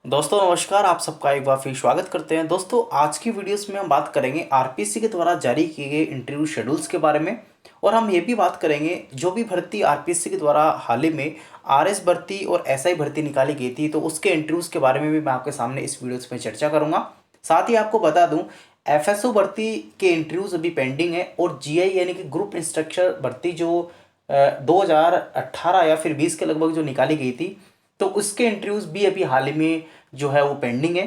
दोस्तों नमस्कार। आप सबका एक बार फिर स्वागत करते हैं। दोस्तों आज की वीडियोस में हम बात करेंगे आरपीएससी के द्वारा जारी किए गए इंटरव्यू शेड्यूल्स के बारे में। और हम ये भी बात करेंगे जो भी भर्ती आरपीएससी के द्वारा हाल ही में आरएस भर्ती और एसआई भर्ती निकाली गई थी, तो उसके इंटरव्यूज़ के बारे में भी मैं आपके सामने इस वीडियोस में चर्चा करूँगा। साथ ही आपको बता दूँ, एफएसओ भर्ती के इंटरव्यूज़ अभी पेंडिंग है और जीआई यानी कि ग्रुप इंस्ट्रक्टर भर्ती जो 2018 या फिर 20 के लगभग जो निकाली गई थी, तो उसके इंटरव्यूज़ भी अभी हाल ही में जो है वो पेंडिंग है।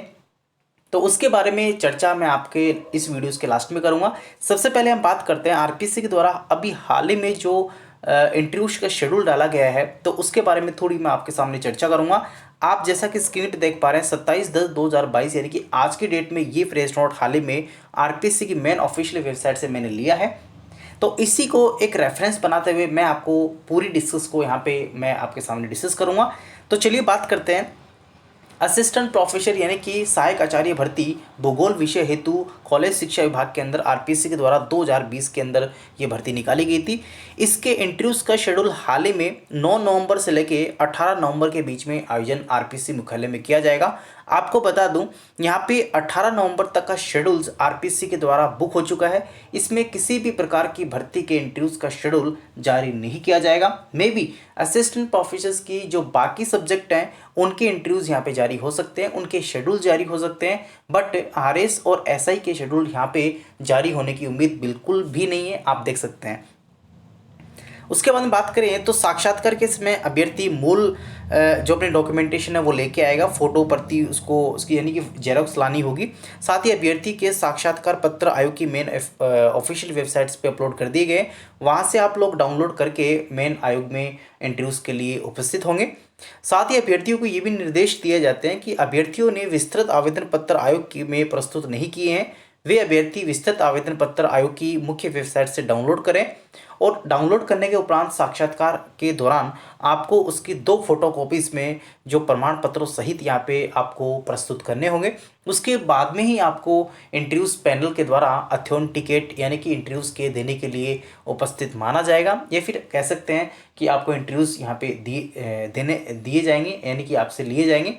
तो उसके बारे में चर्चा मैं आपके इस वीडियोस के लास्ट में करूंगा। सबसे पहले हम बात करते हैं आरपीएससी के द्वारा अभी हाल ही में जो इंटरव्यूज का शेड्यूल डाला गया है, तो उसके बारे में थोड़ी मैं आपके सामने चर्चा करूंगा। आप जैसा कि स्क्रीन पे देख पा रहे हैं 27/10/2022 यानी कि आज की डेट में ये प्रेस नोट हाल ही में आरपीएससी की मेन ऑफिशियल वेबसाइट से मैंने लिया है। तो इसी को एक रेफरेंस बनाते हुए मैं आपको पूरी डिस्कस को यहाँ पे मैं आपके सामने डिस्कस करूँगा। तो चलिए बात करते हैं। असिस्टेंट प्रोफेसर यानी कि सहायक आचार्य भर्ती भूगोल विषय हेतु कॉलेज शिक्षा विभाग के अंदर आरपीएससी के द्वारा 2020 के अंदर ये भर्ती निकाली गई थी। इसके इंटरव्यूज़ का शेड्यूल हाल ही में 9 नवंबर से लेके 18 नवंबर के बीच में आयोजन आरपीएससी मुख्यालय में किया जाएगा। आपको बता दूं, यहाँ पे 18 नवंबर तक का शेड्यूल्स आरपीएससी के द्वारा बुक हो चुका है। इसमें किसी भी प्रकार की भर्ती के इंटरव्यूज़ का शेड्यूल जारी नहीं किया जाएगा। मे बी असिस्टेंट प्रोफेसर्स की जो बाकी सब्जेक्ट हैं उनके इंटरव्यूज़ यहाँ पे जारी हो सकते हैं, उनके शेड्यूल जारी हो सकते हैं, बट आरएस और एसआई के शेड्यूल यहाँ पे जारी होने की उम्मीद बिल्कुल भी नहीं है। आप देख सकते हैं। उसके बाद में बात करें तो साक्षात्कार के समय अभ्यर्थी मूल जो अपनी डॉक्यूमेंटेशन है वो लेके आएगा, फोटो प्रति उसको उसकी यानी कि जेरॉक्स लानी होगी। साथ ही अभ्यर्थी के साक्षात्कार पत्र आयोग की मेन ऑफिशियल वेबसाइट्स पे अपलोड कर दिए गए, वहाँ से आप लोग डाउनलोड करके मेन आयोग में इंटरव्यूज़ के लिए उपस्थित होंगे। साथ ही अभ्यर्थियों को ये भी निर्देश दिए जाते हैं कि अभ्यर्थियों ने विस्तृत आवेदन पत्र आयोग में प्रस्तुत नहीं किए हैं, वे अभ्यर्थी विस्तृत आवेदन पत्र आयोग की मुख्य वेबसाइट से डाउनलोड करें और डाउनलोड करने के उपरांत साक्षात्कार के दौरान आपको उसकी 2 फोटोकॉपीज़ में जो प्रमाण पत्रों सहित यहाँ पे आपको प्रस्तुत करने होंगे। उसके बाद में ही आपको इंटरव्यूज़ पैनल के द्वारा अथेंटिकेट यानी कि इंटरव्यूज़ के देने के लिए उपस्थित माना जाएगा, या फिर कह सकते हैं कि आपको इंटरव्यूज़ यहाँ पे दिए जाएंगे यानी कि आपसे लिए जाएंगे।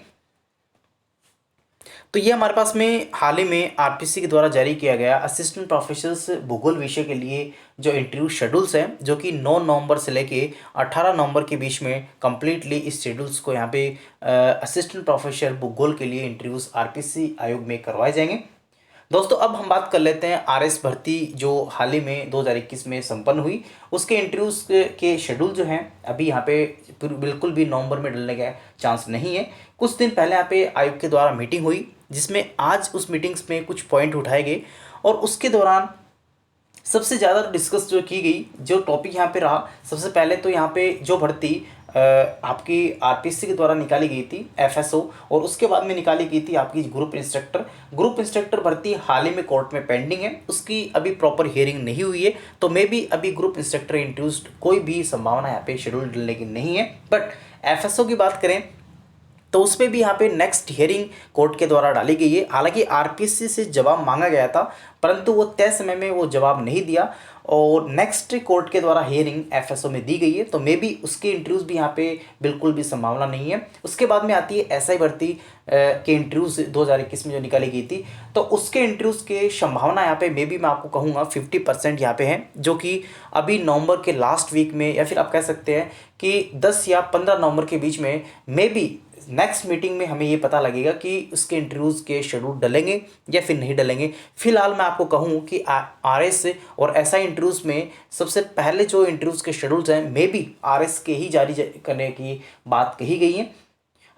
तो ये हमारे पास में हाल ही में आरपीएससी के द्वारा जारी किया गया असिस्टेंट प्रोफेसर्स भूगोल विषय के लिए जो इंटरव्यू शेड्यूल्स हैं, जो कि 9 नवंबर से लेके 18 नवंबर के बीच में कम्प्लीटली इस शेड्यूल्स को यहाँ पे असिस्टेंट प्रोफेसर भूगोल के लिए इंटरव्यूज़ आरपीएससी आयोग में करवाए जाएंगे। दोस्तों अब हम बात कर लेते हैं आरएस भर्ती जो हाल ही में 2021 में संपन्न हुई, उसके इंटरव्यूज़ के शेड्यूल जो हैं अभी यहाँ पे बिल्कुल भी नवंबर में डलने का चांस नहीं है। कुछ दिन पहले यहाँ पे आयोग के द्वारा मीटिंग हुई, जिसमें आज उस मीटिंग्स में कुछ पॉइंट उठाए गए और उसके दौरान सबसे ज़्यादा डिस्कस जो की गई, जो टॉपिक यहाँ पे रहा, सबसे पहले तो यहाँ पे जो भर्ती आपकी आरपीएससी के द्वारा निकाली गई थी एफएसओ, और उसके बाद में निकाली गई थी आपकी ग्रुप इंस्ट्रक्टर भर्ती हाल ही में कोर्ट में पेंडिंग है, उसकी अभी प्रॉपर हियरिंग नहीं हुई है। तो मे बी अभी ग्रुप इंस्ट्रक्टर इंटरव्यूज कोई भी संभावना यहाँ पे शेड्यूल डलने की नहीं है। बट एफएसओ की बात करें तो उसमें भी यहाँ पे नेक्स्ट हियरिंग कोर्ट के द्वारा डाली गई है। हालांकि आरपीएससी से जवाब मांगा गया था, परंतु वो तय समय में वो जवाब नहीं दिया और नेक्स्ट कोर्ट के द्वारा हियरिंग एफएसओ में दी गई है। तो मे बी उसके इंटरव्यूज़ भी यहाँ पे बिल्कुल भी संभावना नहीं है। उसके बाद में आती है एसआई भर्ती के इंटरव्यूज़ 2021 में जो निकाली गई थी, तो उसके इंटरव्यूज़ के संभावना यहाँ पे मे बी मैं आपको कहूँगा 50% यहाँ पे है, जो कि अभी नवंबर के लास्ट वीक में या फिर आप कह सकते हैं कि 10 या 15 नवंबर के बीच में मे बी नेक्स्ट मीटिंग में हमें ये पता लगेगा कि उसके इंटरव्यूज़ के शेड्यूल डलेंगे या फिर नहीं डलेंगे। फिलहाल मैं आपको कहूँ कि आरएस और एसआई इंटरव्यूज़ में सबसे पहले जो इंटरव्यूज़ के शेड्यूल्स हैं मे बी आरएस के ही जारी करने की बात कही गई है।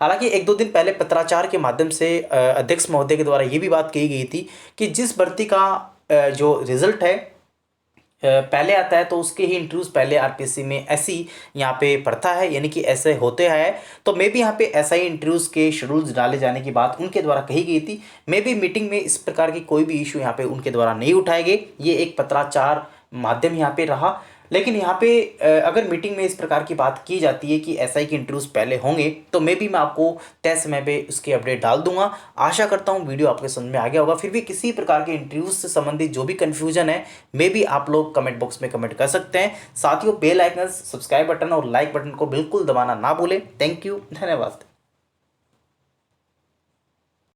हालांकि 1-2 दिन पहले पत्राचार के माध्यम से अध्यक्ष महोदय के द्वारा ये भी बात कही गई थी कि जिस भर्ती का जो रिजल्ट है पहले आता है तो उसके ही इंटरव्यूज़ पहले आरपीएससी में ऐसी यहाँ पे पढ़ता है, यानी कि ऐसे होते हैं। तो मे बी यहाँ पे ऐसा ही इंटरव्यूज़ के शेड्यूल्स डाले जाने की बात उनके द्वारा कही गई थी। मे बी मीटिंग में इस प्रकार की कोई भी इशू यहाँ पे उनके द्वारा नहीं उठाए गए, ये एक पत्राचार माध्यम यहाँ पे रहा। लेकिन यहाँ पे अगर मीटिंग में इस प्रकार की बात की जाती है कि एसआई के इंटरव्यूज़ पहले होंगे, तो मे बी मैं आपको तय समय पे उसकी अपडेट डाल दूंगा। आशा करता हूँ वीडियो आपके समझ में आ गया होगा। फिर भी किसी प्रकार के इंटरव्यूज़ से संबंधित जो भी कन्फ्यूजन है मे बी आप लोग कमेंट बॉक्स में कमेंट कर सकते हैं। साथियों बेल आइकन, सब्सक्राइब बटन और लाइक बटन को बिल्कुल दबाना ना भूलें। थैंक यू, धन्यवाद।